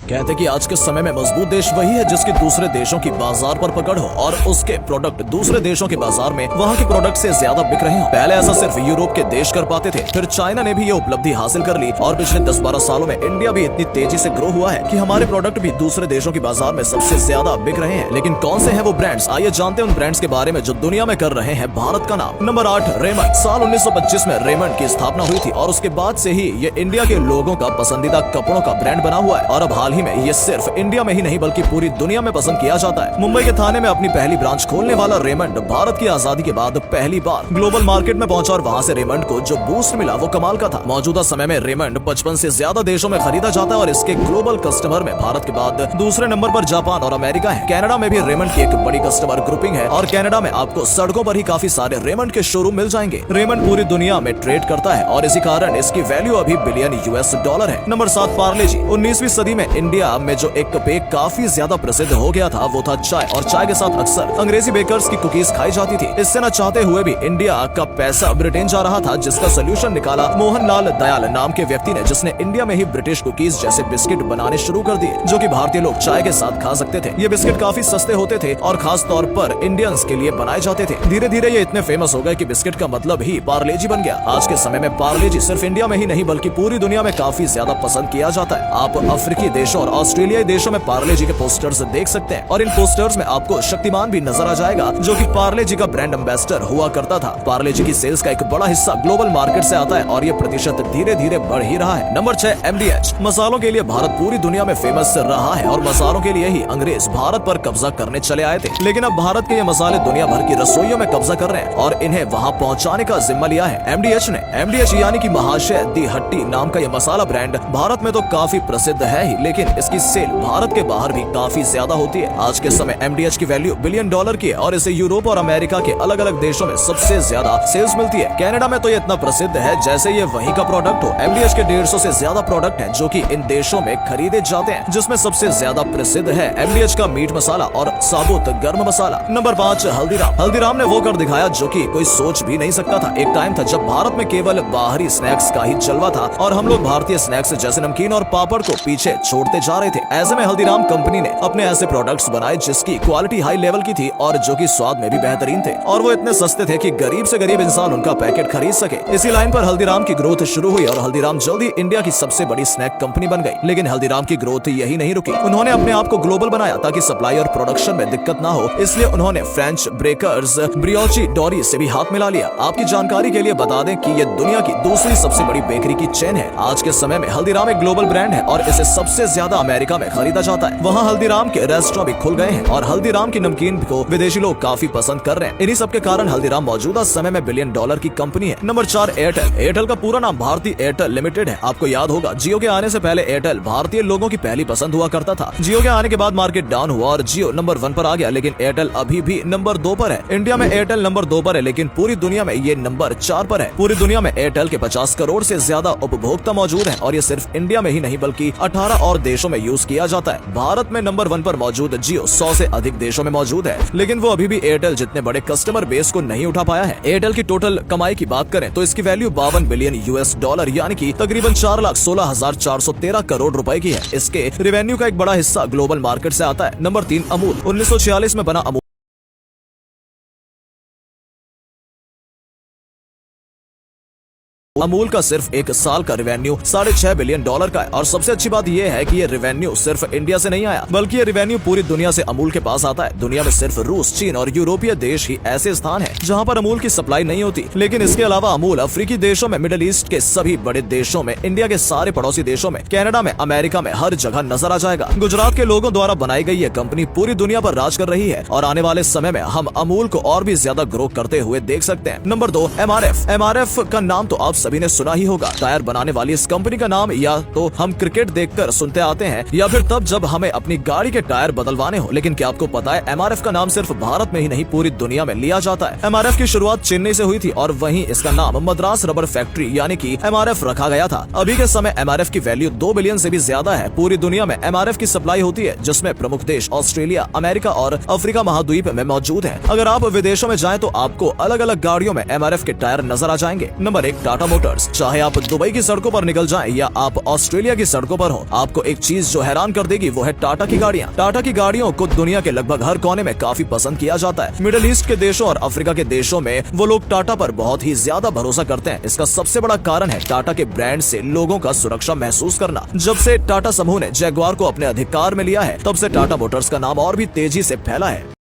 कहते कि आज के समय में मजबूत देश वही है जिसकी दूसरे देशों की बाजार पर पकड़ हो और उसके प्रोडक्ट दूसरे देशों के बाजार में वहाँ के प्रोडक्ट से ज्यादा बिक रहे हो। पहले ऐसा सिर्फ यूरोप के देश कर पाते थे, फिर चाइना ने भी ये उपलब्धि हासिल कर ली और पिछले 10-12 सालों में इंडिया भी इतनी तेजी से ग्रो हुआ है कि हमारे प्रोडक्ट भी दूसरे देशों की बाजार में सबसे ज्यादा बिक रहे हैं। लेकिन कौन से हैं वो ब्रांड्स? आइए जानते हैं उन ब्रांड्स के बारे में जो दुनिया में कर रहे हैं भारत का नाम। Number 8, Raymond. साल 1925 में रेमंड की स्थापना हुई थी और उसके बाद से ही ये इंडिया के लोगों का पसंदीदा कपड़ों का ब्रांड बना हुआ है और अब हाल ही में ये सिर्फ इंडिया में ही नहीं बल्कि पूरी दुनिया में पसंद किया जाता है। मुंबई के थाने में अपनी पहली ब्रांच खोलने वाला रेमंड भारत की आजादी के बाद पहली बार ग्लोबल मार्केट में पहुंचा और वहां से रेमंड को जो बूस्ट मिला वो कमाल का था। मौजूदा समय में रेमंड 55 से ज्यादा देशों में खरीदा जाता है और इसके ग्लोबल कस्टमर में भारत के बाद दूसरे नंबर पर जापान और अमेरिका है। कनाडा में भी रेमंड की एक बड़ी कस्टमर ग्रुपिंग है और कनाडा में आपको सड़कों पर ही काफी सारे रेमंड के शोरूम मिल जाएंगे। रेमंड पूरी दुनिया में ट्रेड करता है और इसी कारण इसकी वैल्यू अभी बिलियन $। है। नंबर 7, पार्ले जी। 19वीं सदी में इंडिया में जो एक पेय काफी ज्यादा प्रसिद्ध हो गया था वो था चाय और चाय के साथ अक्सर अंग्रेजी बेकर्स की कुकीज खाई जाती थी। इससे न चाहते हुए भी इंडिया का पैसा ब्रिटेन जा रहा था, जिसका सोल्यूशन निकाला मोहनलाल दयाल नाम के व्यक्ति ने, जिसने इंडिया में ही ब्रिटिश कुकीज जैसे बिस्किट बनाने शुरू कर दिए जो कि भारतीय लोग चाय के साथ खा सकते थे। ये बिस्किट काफी सस्ते होते थे और खास तौर पर इंडियंस के लिए बनाए जाते थे। धीरे धीरे ये इतने फेमस हो गए कि बिस्किट का मतलब ही पार्ले जी बन गया। आज के समय में पार्ले जी सिर्फ इंडिया में ही नहीं बल्कि पूरी दुनिया में काफी ज्यादा पसंद किया जाता है। आप अफ्रीकी देशों और ऑस्ट्रेलियाई देशों में पार्ले जी के पोस्टर्स देख सकते हैं और इन पोस्टर्स में आपको शक्तिमान भी नजर आ जाएगा जो कि पार्ले जी का ब्रांड एम्बेसडर हुआ करता था। पार्ले जी की सेल्स का एक बड़ा हिस्सा ग्लोबल मार्केट से आता है और ये प्रतिशत धीरे धीरे बढ़ ही रहा है। Number 6, MDH। मसालों के लिए भारत पूरी दुनिया में फेमस रहा है और मसालों के लिए ही अंग्रेज भारत पर कब्जा करने चले आए थे, लेकिन अब भारत के ये मसाले दुनिया भर की रसोइयों में कब्जा कर रहे हैं और इन्हें वहाँ पहुँचाने का जिम्मा लिया है MDH ने। MDH यानी कि महाशय दी हट्टी नाम का ये मसाला ब्रांड भारत में तो काफी प्रसिद्ध है ही, लेकिन इसकी सेल भारत के बाहर भी काफी ज्यादा होती है। आज के समय MDH की वैल्यू बिलियन $। की है और इसे यूरोप और अमेरिका के अलग अलग देशों में सबसे ज्यादा सेल्स मिलती है। कनाडा में तो ये इतना प्रसिद्ध है जैसे ये वहीं का प्रोडक्ट हो। MDH के 150 से ज्यादा प्रोडक्ट हैं जो कि इन देशों में खरीदे जाते हैं, जिसमें सबसे ज्यादा प्रसिद्ध है MDH का मीट मसाला और साबुत गर्म मसाला। नंबर 5, हल्दीराम। हल्दीराम ने वो कर दिखाया जो कि कोई सोच भी नहीं सकता था। एक टाइम था जब भारत में केवल बाहरी स्नैक्स का ही जलवा था और हम लोग भारतीय स्नैक्स जैसे नमकीन और पापड़ को पीछे छोड़ते जा रहे थे। ऐसे में हल्दीराम कंपनी ने अपने ऐसे प्रोडक्ट्स बनाए जिसकी क्वालिटी हाई लेवल की थी और जो कि स्वाद में भी बेहतरीन थे और वो इतने सस्ते थे कि गरीब से गरीब इंसान उनका पैकेट खरीद सके। इसी लाइन पर हल्दीराम की ग्रोथ शुरू हुई और हल्दीराम जल्दी इंडिया की सबसे बड़ी स्नैक कंपनी बन गई। लेकिन हल्दीराम की ग्रोथ यही नहीं रुकी, उन्होंने अपने आप को ग्लोबल बनाया ताकि सप्लाई और प्रोडक्शन में दिक्कत ना हो, इसलिए उन्होंने फ्रेंच ब्रेकर्स ब्रियोची डोरी से भी हाथ मिला लिया। आपकी जानकारी के लिए बता दें कि ये दुनिया की दूसरी सबसे बड़ी बेकरी की चेन है। आज के समय में हल्दीराम एक ग्लोबल ब्रांड है और इसे सबसे ज्यादा अमेरिका में खरीदा जाता है। वहाँ हल्दीराम के रेस्टोरेंट भी खुल गए हैं और हल्दीराम की नमकीन को विदेशी लोग काफी पसंद कर रहे हैं। इन्हीं सब के कारण हल्दीराम मौजूदा समय में बिलियन $। की कंपनी है। Number 4, Airtel. एयरटेल का पूरा नाम भारतीय एयरटेल लिमिटेड है। आपको याद होगा जियो के आने से पहले एयरटेल भारतीय लोगों की पहली पसंद हुआ करता था। जियो के आने के बाद मार्केट डाउन हुआ और जियो नंबर 1 पर आ गया, लेकिन एयरटेल अभी भी नंबर 2 पर है। इंडिया में एयरटेल नंबर 2 पर है, लेकिन पूरी दुनिया में ये नंबर 4 पर है। पूरी दुनिया में एयरटेल के 50 करोड़ से ज्यादा उपभोक्ता मौजूद है और ये सिर्फ इंडिया में ही नहीं बल्कि 18 और देशों में यूज किया जाता है। भारत में नंबर 1 पर मौजूद जियो 100 से अधिक देशों में मौजूद है, लेकिन वो अभी भी एयरटेल जितने बड़े कस्टमर बेस को नहीं उठा पाया है। एयरटेल की टोटल कमाई की बात करें तो इसकी वैल्यू 52 बिलियन $, यानी कि तकरीबन 4,16,413 करोड़ रुपए की है। इसके रेवेन्यू का एक बड़ा हिस्सा ग्लोबल मार्केट से आता है। नंबर 3, अमूल। 1946 में बना अमूल अमूल का सिर्फ एक साल का रेवेन्यू $6.5 बिलियन का है और सबसे अच्छी बात यह है कि ये रेवेन्यू सिर्फ इंडिया से नहीं आया बल्कि ये रेवेन्यू पूरी दुनिया से अमूल के पास आता है। दुनिया में सिर्फ रूस, चीन और यूरोपीय देश ही ऐसे स्थान हैं जहां पर अमूल की सप्लाई नहीं होती, लेकिन इसके अलावा अमूल अफ्रीकी देशों में, मिडिल ईस्ट के सभी बड़े देशों में, इंडिया के सारे पड़ोसी देशों में, कनाडा में, अमेरिका में, हर जगह नजर आ जाएगा। गुजरात के लोगों द्वारा बनाई गई ये कंपनी पूरी दुनिया पर राज कर रही है और आने वाले समय में हम अमूल को और भी ज्यादा ग्रो करते हुए देख सकते हैं। Number 2, MRF। MRF का नाम तो आप सभी ने सुना ही होगा। टायर बनाने वाली इस कंपनी का नाम या तो हम क्रिकेट देखकर सुनते आते हैं या फिर तब जब हमें अपनी गाड़ी के टायर बदलवाने हो, लेकिन क्या आपको पता है MRF का नाम सिर्फ भारत में ही नहीं पूरी दुनिया में लिया जाता है। MRF की शुरुआत चेन्नई से हुई थी और वहीं इसका नाम मद्रास रबर फैक्ट्री यानी कि MRF रखा गया था। अभी के समय MRF की वैल्यू 2 बिलियन से भी ज्यादा है। पूरी दुनिया में MRF की सप्लाई होती है जिसमें प्रमुख देश ऑस्ट्रेलिया, अमेरिका और अफ्रीका महाद्वीप में मौजूद है। अगर आप विदेशों में जाएं तो आपको अलग अलग गाड़ियों में MRF के टायर नजर आ जाएंगे। Number 1, Tata Motors. चाहे आप दुबई की सड़कों पर निकल जाएं या आप ऑस्ट्रेलिया की सड़कों पर हो, आपको एक चीज जो हैरान कर देगी वो है टाटा की गाड़ियां। टाटा की गाड़ियों को दुनिया के लगभग हर कोने में काफी पसंद किया जाता है। मिडिल ईस्ट के देशों और अफ्रीका के देशों में वो लोग टाटा पर बहुत ही ज्यादा भरोसा करते हैं। इसका सबसे बड़ा कारण है टाटा के ब्रांड से लोगों का सुरक्षा महसूस करना। जब से टाटा समूह ने जैगुआर को अपने अधिकार में लिया है, तब से टाटा मोटर्स का नाम और भी तेजी से फैला है।